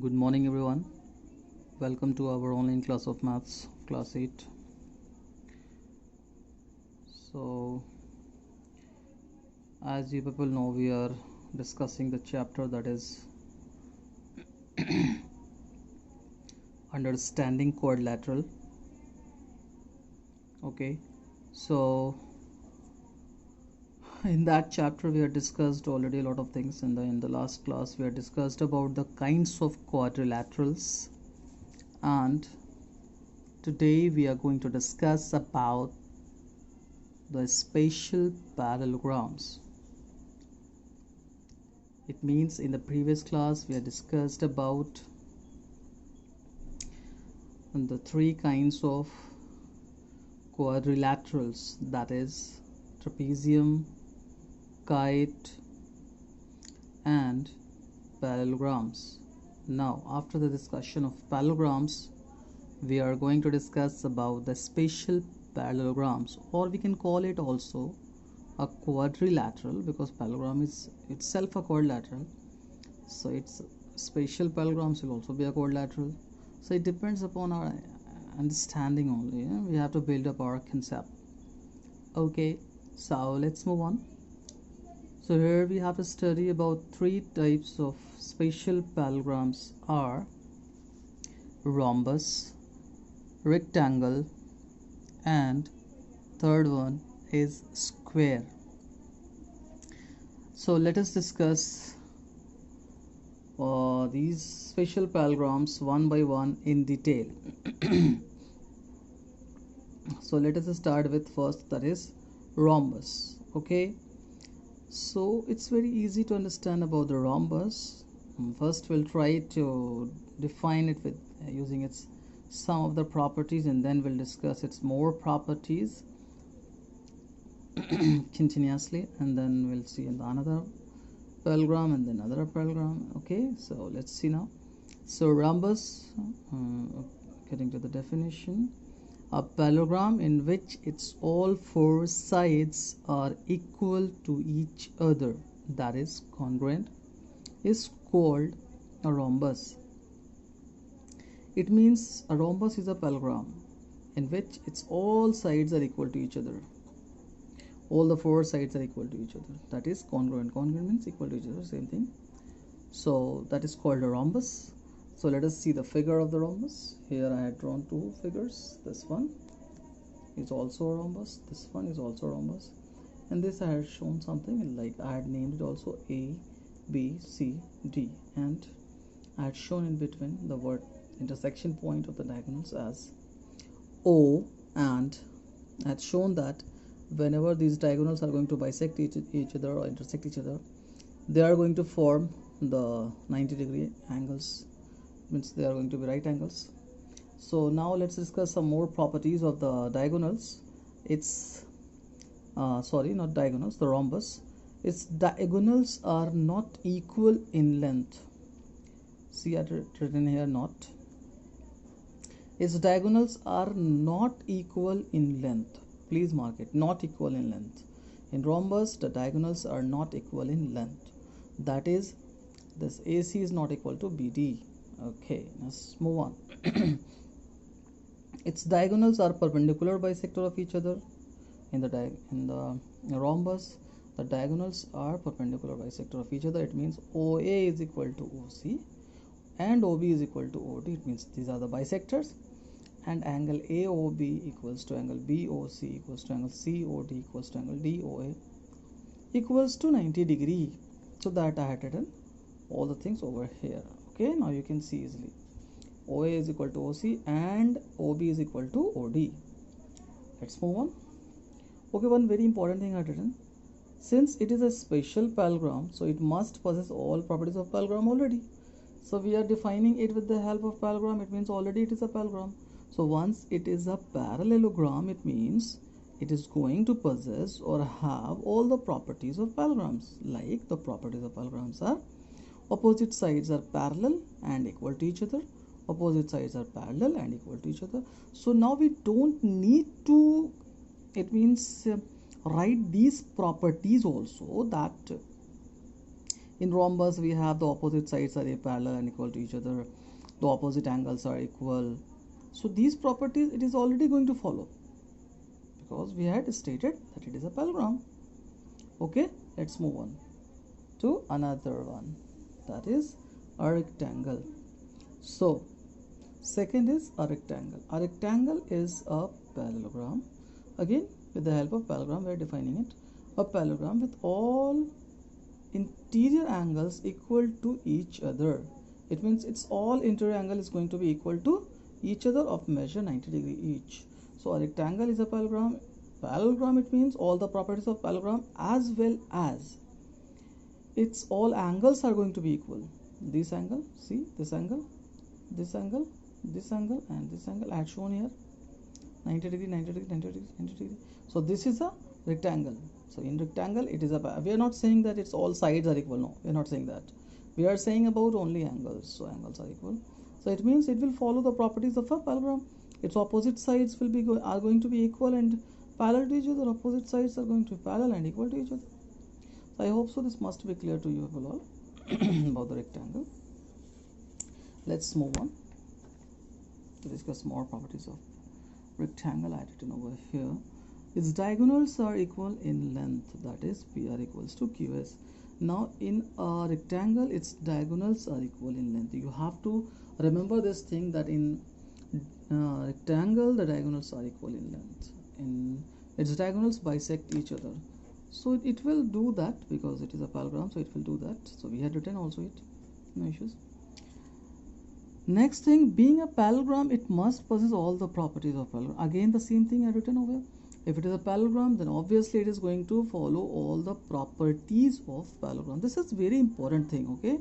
Good morning, everyone. Welcome to our online class of maths, class 8. So, as you people know, we are discussing the chapter that is understanding quadrilateral. Okay, so in that chapter we have discussed already a lot of things. In the last class we have discussed about the kinds of quadrilaterals, and today we are going to discuss about the spatial parallelograms. It means in the previous class we have discussed about the three kinds of quadrilaterals, that is trapezium, kite and parallelograms. Now after the discussion of parallelograms, we are going to discuss about the spatial parallelograms, or we can call it also a quadrilateral because parallelogram is itself a quadrilateral, so its spatial parallelograms will also be a quadrilateral. So it depends upon our understanding only. We have to build up our concept. Okay, so let's move on. So here we have to study about three types of spatial parallelograms are rhombus, rectangle and third one is square. So let us discuss these spatial parallelograms one by one in detail. So let us start with first, that is rhombus. Okay, so it's very easy to understand about the rhombus. First we'll try to define it with using its some of the properties, and then we'll discuss its more properties continuously, and then we'll see in another parallelogram and then another parallelogram. Okay, so let's see now. So rhombus, getting to the definition, a parallelogram in which its all four sides are equal to each other, that is congruent, is called a rhombus. It means a rhombus is a parallelogram in which its all sides are equal to each other. All the four sides are equal to each other, that is congruent. Congruent means equal to each other, same thing. So that is called a rhombus. So let us see the figure of the rhombus. Here I had drawn two figures. This one is also a rhombus, this one is also a rhombus, and this I had shown something like I had named it also A, B, C, D, and I had shown in between the word intersection point of the diagonals as O, and I had shown that whenever these diagonals are going to bisect each other or intersect each other, they are going to form the 90-degree angles, means they are going to be right angles. So now let's discuss some more properties of the diagonals. It's sorry, not diagonals, the rhombus. Its diagonals are not equal in length. See, I had written here not. Its diagonals are not equal in length. Please mark it, not equal in length. In rhombus, the diagonals are not equal in length. That is, this AC is not equal to BD. Okay, let's move on. Its diagonals are perpendicular bisector of each other. In the rhombus, the diagonals are perpendicular bisector of each other. It means OA is equal to OC and OB is equal to OD. It means these are the bisectors, and angle AOB equals to angle BOC equals to angle COD equals to angle DOA equals to 90-degree. So that I had written all the things over here. Okay, now you can see easily. OA is equal to OC and OB is equal to OD. Let's move on. Okay, one very important thing I had written. Since it is a spatial parallelogram, so it must possess all properties of parallelogram already. So we are defining it with the help of parallelogram. It means already it is a parallelogram. So once it is a parallelogram, it means it is going to possess or have all the properties of parallelograms. Like the properties of parallelograms are opposite sides are parallel and equal to each other. Opposite sides are parallel and equal to each other. So now we don't need to, it means write these properties also, that In rhombus we have the opposite sides are parallel and equal to each other, the opposite angles are equal. So these properties it is already going to follow because we had stated that it is a parallelogram. Okay, let's move on to another one, that is a rectangle. So second is a rectangle. A rectangle is a parallelogram. Again, with the help of parallelogram we are defining it. A parallelogram with all interior angles equal to each other. It means its all interior angle is going to be equal to each other of measure 90 degree each. So a rectangle is a parallelogram. Parallelogram, it means all the properties of parallelogram as well as its all angles are going to be equal. This angle, see this angle, this angle, this angle and this angle I had shown here, 90 degree, 90 degree, 90 degree, 90 degree. So this is a rectangle. So in rectangle it is a, we are not saying that its all sides are equal, no, we are not saying that. We are saying about only angles. So angles are equal. So it means it will follow the properties of a parallelogram. Its opposite sides will be are going to be equal and parallel to each other. Opposite sides are going to be parallel and equal to each other. So I hope so this must be clear to you all about the rectangle. Let's move on to discuss more properties of rectangle. I had written over here. Its diagonals are equal in length, that is PR equals to QS. Now in a rectangle its diagonals are equal in length. You have to remember this thing that in rectangle the diagonals are equal in length. In its diagonals bisect each other. So it will do that because it is a parallelogram, so it will do that. So we had written also it, no issues. Next thing, being a parallelogram it must possess all the properties of parallelogram. Again the same thing I had written over. If it is a parallelogram then obviously it is going to follow all the properties of parallelogram. This is very important thing, okay?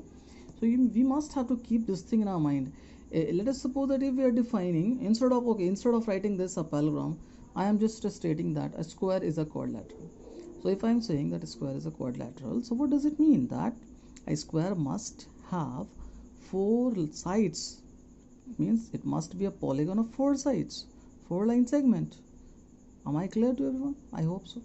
So we must have to keep this thing in our mind. Let us suppose that if we are defining, instead of writing this a parallelogram, I am just stating that a square is a quadrilateral. So if I am saying that a square is a quadrilateral, so what does it mean? That a square must have 4 sides. Means it must be a polygon of 4 sides, 4 line segment. Am I clear to everyone? I hope so.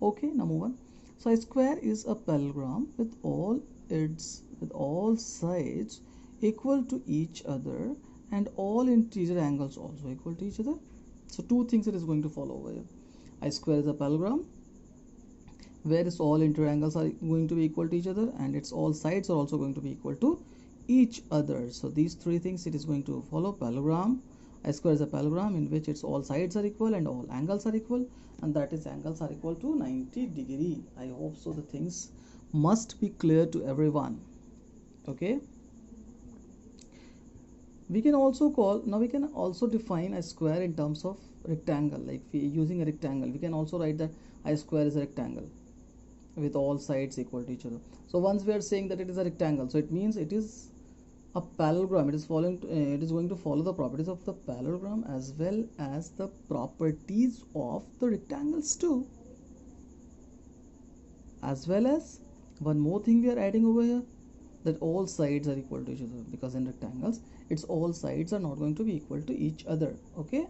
Okay, now move on. So a square is a parallelogram with all sides equal to each other and all interior angles also equal to each other. So two things it is going to follow over here. A square is a parallelogram where its all interior angles are going to be equal to each other and its all sides are also going to be equal to each other. So these 3 things it is going to follow. Parallelogram, a square is a parallelogram in which its all sides are equal and all angles are equal, and that is angles are equal to 90 degree. I hope so the things must be clear to everyone. Okay, we can also define a square in terms of rectangle. Like using a rectangle, we can also write that a square is a rectangle with all sides equal to each other. So once we are saying that it is a rectangle, so it means it is a parallelogram. It is going to follow the properties of the parallelogram as well as the properties of the rectangles too. As well as one more thing we are adding over here, that all sides are equal to each other, because in rectangles its all sides are not going to be equal to each other. Okay,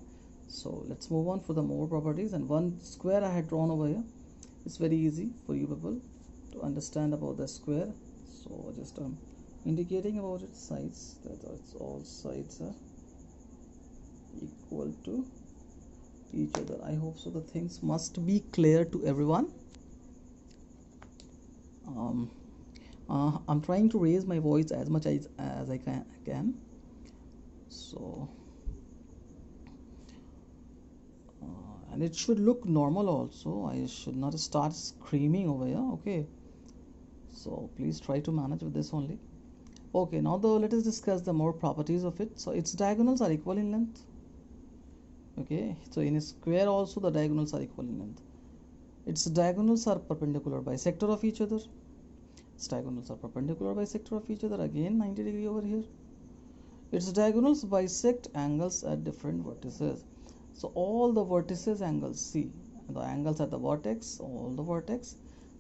so let's move on for the more properties. And one square I had drawn over here. It's very easy for you people to understand about the square. So just indicating about its sides, that its all sides are equal to each other. I hope so the things must be clear to everyone. I'm trying to raise my voice as much as I can. So and it should look normal also. I should not start screaming over here. Okay, so please try to manage with this only. Okay, now let us discuss the more properties of it. So its diagonals are equal in length. Okay, so in a square also the diagonals are equal in length. Its diagonals are perpendicular bisector of each other. Its diagonals are perpendicular bisector of each other, again 90 degree over here. Its diagonals bisect angles at different vertices. So all the vertices angles, see the angles at the vertex, all the vertex.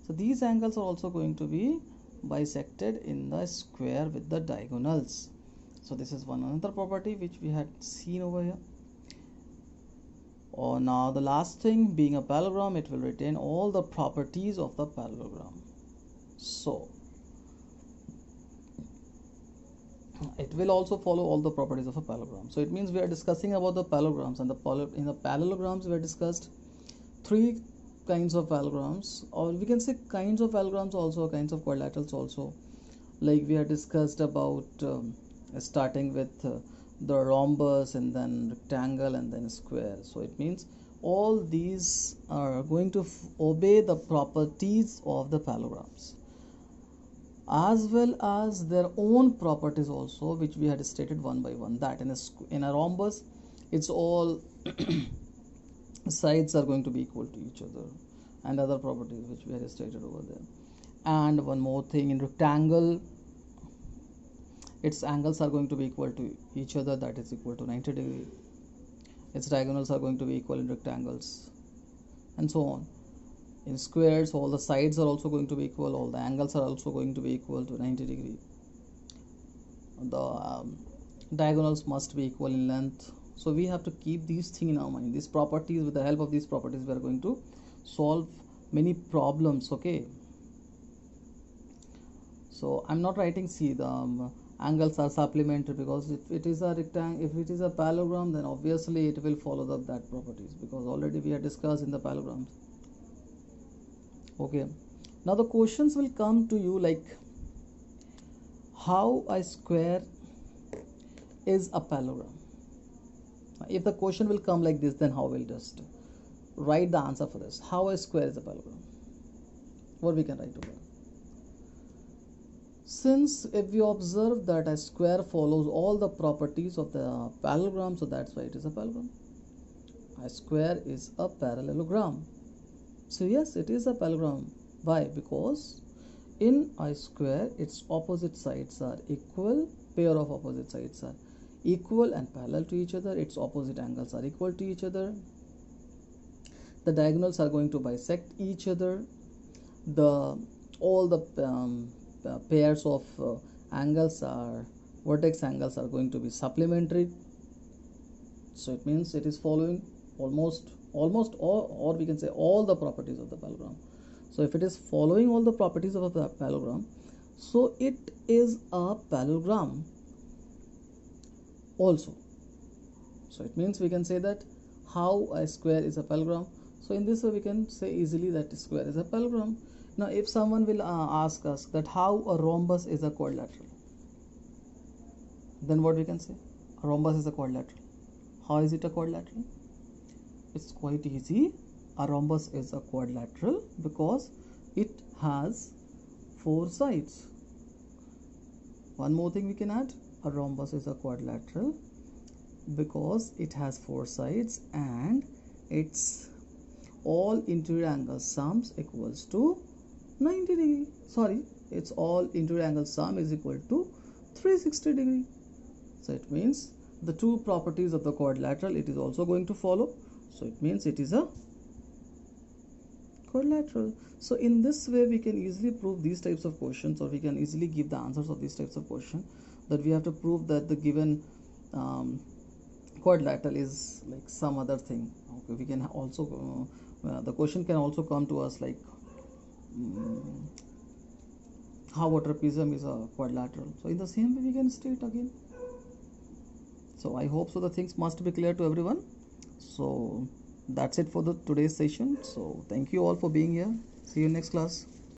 So these angles are also going to be bisected in the square with the diagonals. So this is another property which we had seen over here. Or now the last thing, being a parallelogram, it will retain all the properties of the parallelogram. So it will also follow all the properties of a parallelogram. So it means we are discussing about the parallelograms, and in the parallelograms we have discussed three kinds of parallelograms, or we can say kinds of parallelograms also, kinds of quadrilaterals also. Like we have discussed about starting with the rhombus, and then rectangle, and then square. So it means all these are going to obey the properties of the parallelograms, as well as their own properties also, which we had stated one by one. That in a rhombus, it's all sides are going to be equal to each other, and other properties which we had stated over there. And one more thing, in rectangle, its angles are going to be equal to each other, that is equal to 90 degree. Its diagonals are going to be equal in rectangles, and so on. In squares, all the sides are also going to be equal, all the angles are also going to be equal to 90 degree. The diagonals must be equal in length. So we have to keep these things in our mind, these properties. With the help of these properties, we are going to solve many problems. Okay, so I'm not writing, see, the angles are supplementary, because if it is a rectangle, if it is a parallelogram, then obviously it will follow that properties, because already we have discussed in the parallelograms. Okay, now the questions will come to you like, how a square is a parallelogram. If the question will come like this, then how we'll just write the answer for this. How a square is a parallelogram, what we can write over. Since if we observe that a square follows all the properties of the parallelogram, so that's why it is a parallelogram. A square is a parallelogram. So yes, it is a parallelogram. Why? Because in a square, its opposite sides are equal, pair of opposite sides are equal and parallel to each other. Its opposite angles are equal to each other. The diagonals are going to bisect each other. All the pairs of angles are, vertex angles are going to be supplementary. So it means it is following almost or we can say all the properties of the parallelogram. So if it is following all the properties of a parallelogram, so it is a parallelogram also. So it means we can say that how a square is a parallelogram. So in this way we can say easily that square is a parallelogram. Now if someone will ask us that how a rhombus is a quadrilateral, then what we can say? A rhombus is a quadrilateral. How is it a quadrilateral? It's quite easy. A rhombus is a quadrilateral because it has 4 sides. One more thing we can add, a rhombus is a quadrilateral because it has 4 sides and its all interior angle sums equals to 90 degree. Sorry, its all interior angle sum is equal to 360 degree. So it means the two properties of the quadrilateral it is also going to follow. So it means it is a quadrilateral. So in this way we can easily prove these types of questions, or we can easily give the answers of these types of questions, that we have to prove that the given quadrilateral is like some other thing. Okay, we can also the question can also come to us like how a trapezium is a quadrilateral. So in the same way we can state again. So I hope so the things must be clear to everyone. So that's it for the today's session. So thank you all for being here. See you next class.